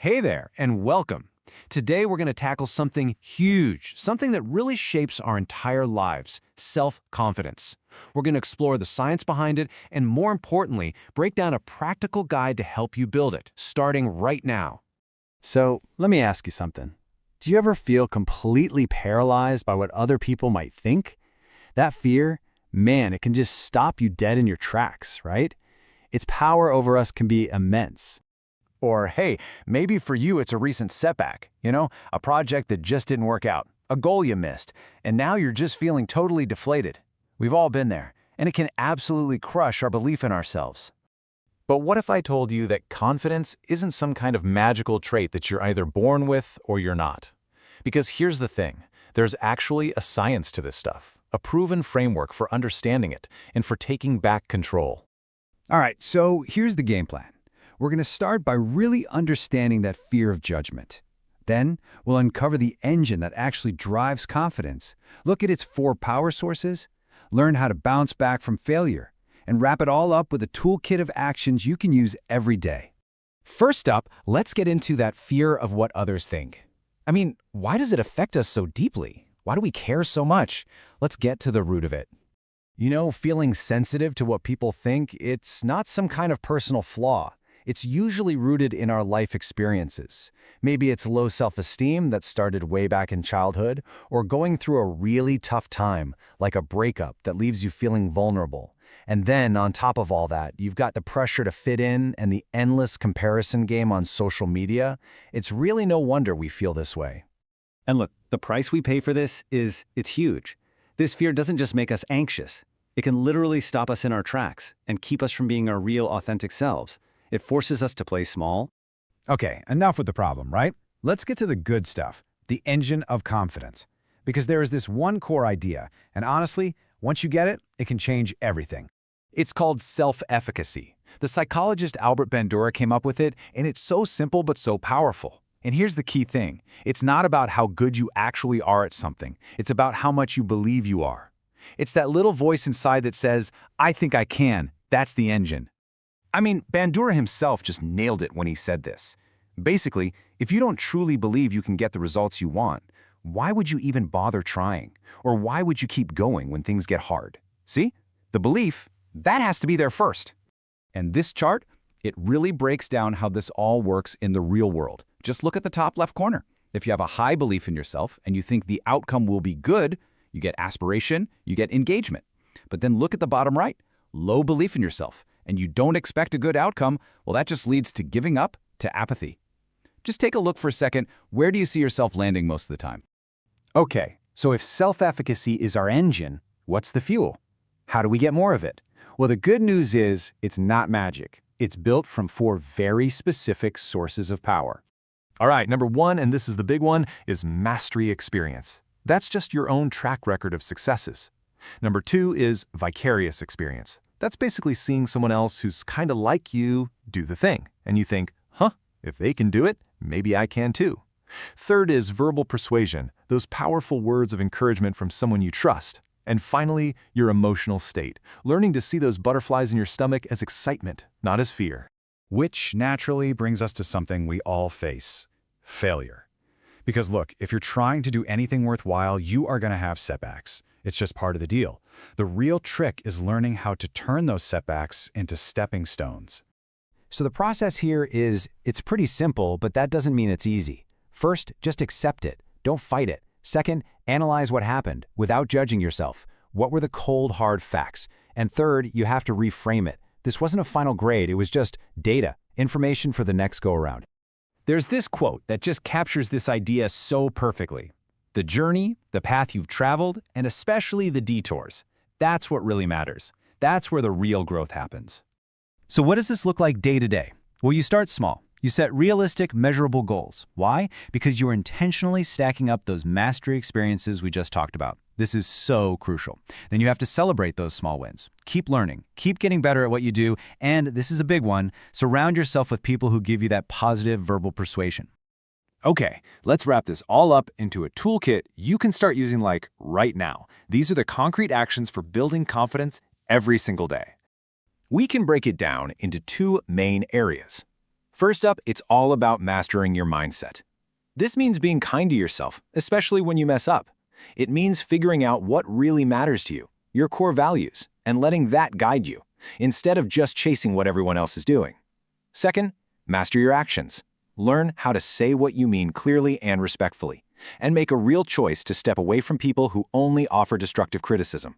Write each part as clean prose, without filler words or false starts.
Hey there, and welcome. Today we're going to tackle something huge, something that really shapes our entire lives, self-confidence. We're going to explore the science behind it, and more importantly, break down a practical guide to help you build it, starting right now. So, let me ask you something. Do you ever feel completely paralyzed by what other people might think? That fear, man, it can just stop you dead in your tracks, right? Its power over us can be immense. Or, hey, maybe for you it's a recent setback, a project that just didn't work out, a goal you missed, and now you're just feeling totally deflated. We've all been there, and it can absolutely crush our belief in ourselves. But what if I told you that confidence isn't some kind of magical trait that you're either born with or you're not? Because here's the thing, there's actually a science to this stuff, a proven framework for understanding it and for taking back control. All right, so here's the game plan. We're going to start by really understanding that fear of judgment. Then, we'll uncover the engine that actually drives confidence, look at its 4 power sources, learn how to bounce back from failure, and wrap it all up with a toolkit of actions you can use every day. First up, let's get into that fear of what others think. I mean, why does it affect us so deeply? Why do we care so much? Let's get to the root of it. Feeling sensitive to what people think, it's not some kind of personal flaw. It's usually rooted in our life experiences. Maybe it's low self-esteem that started way back in childhood, or going through a really tough time, like a breakup that leaves you feeling vulnerable. And then, on top of all that, you've got the pressure to fit in and the endless comparison game on social media. It's really no wonder we feel this way. And look, the price we pay for this it's huge. This fear doesn't just make us anxious. It can literally stop us in our tracks and keep us from being our real, authentic selves. It forces us to play small. Okay, enough with the problem, right? Let's get to the good stuff, the engine of confidence. Because there is this one core idea, and honestly, once you get it, it can change everything. It's called self-efficacy. The psychologist Albert Bandura came up with it, and it's so simple but so powerful. And here's the key thing. It's not about how good you actually are at something. It's about how much you believe you are. It's that little voice inside that says, I think I can. That's the engine. I mean, Bandura himself just nailed it when he said this. Basically, if you don't truly believe you can get the results you want, why would you even bother trying? Or why would you keep going when things get hard? See? The belief, that has to be there first. And this chart, it really breaks down how this all works in the real world. Just look at the top left corner. If you have a high belief in yourself and you think the outcome will be good, you get aspiration, you get engagement. But then look at the bottom right, low belief in yourself, and you don't expect a good outcome, well, that just leads to giving up, to apathy. Just take a look for a second. Where do you see yourself landing most of the time? Okay, so if self-efficacy is our engine, what's the fuel? How do we get more of it? Well, the good news is it's not magic. It's built from 4 very specific sources of power. All right, number 1, and this is the big one, is mastery experience. That's just your own track record of successes. Number 2 is vicarious experience. That's basically seeing someone else who's kind of like you do the thing, and you think, if they can do it, maybe I can too. Third is verbal persuasion, those powerful words of encouragement from someone you trust. And finally, your emotional state, learning to see those butterflies in your stomach as excitement, not as fear. Which naturally brings us to something we all face, failure. Because look, if you're trying to do anything worthwhile, you are going to have setbacks. It's just part of the deal. The real trick is learning how to turn those setbacks into stepping stones. So the process here it's pretty simple, but that doesn't mean it's easy. First, just accept it. Don't fight it. Second, analyze what happened without judging yourself. What were the cold, hard facts? And third, you have to reframe it. This wasn't a final grade, it was just data, information for the next go-around. There's this quote that just captures this idea so perfectly. The journey, the path you've traveled, and especially the detours. That's what really matters. That's where the real growth happens. So what does this look like day to day? Well, you start small. You set realistic, measurable goals. Why? Because you're intentionally stacking up those mastery experiences we just talked about. This is so crucial. Then you have to celebrate those small wins. Keep learning, keep getting better at what you do, and this is a big one, surround yourself with people who give you that positive verbal persuasion. Okay, let's wrap this all up into a toolkit you can start using right now. These are the concrete actions for building confidence every single day. We can break it down into 2 main areas. First up, it's all about mastering your mindset. This means being kind to yourself, especially when you mess up. It means figuring out what really matters to you, your core values, and letting that guide you, instead of just chasing what everyone else is doing. Second, master your actions. Learn how to say what you mean clearly and respectfully, and make a real choice to step away from people who only offer destructive criticism.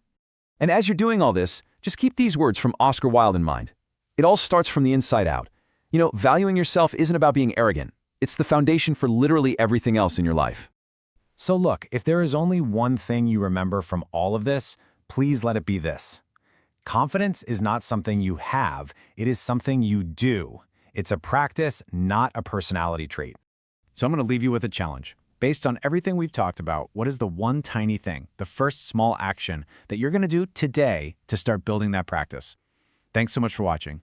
And as you're doing all this, just keep these words from Oscar Wilde in mind. It all starts from the inside out. You know, valuing yourself isn't about being arrogant. It's the foundation for literally everything else in your life. So look, if there is only one thing you remember from all of this, please let it be this. Confidence is not something you have, it is something you do. It's a practice, not a personality trait. So I'm going to leave you with a challenge. Based on everything we've talked about, what is the one tiny thing, the first small action that you're going to do today to start building that practice? Thanks so much for watching.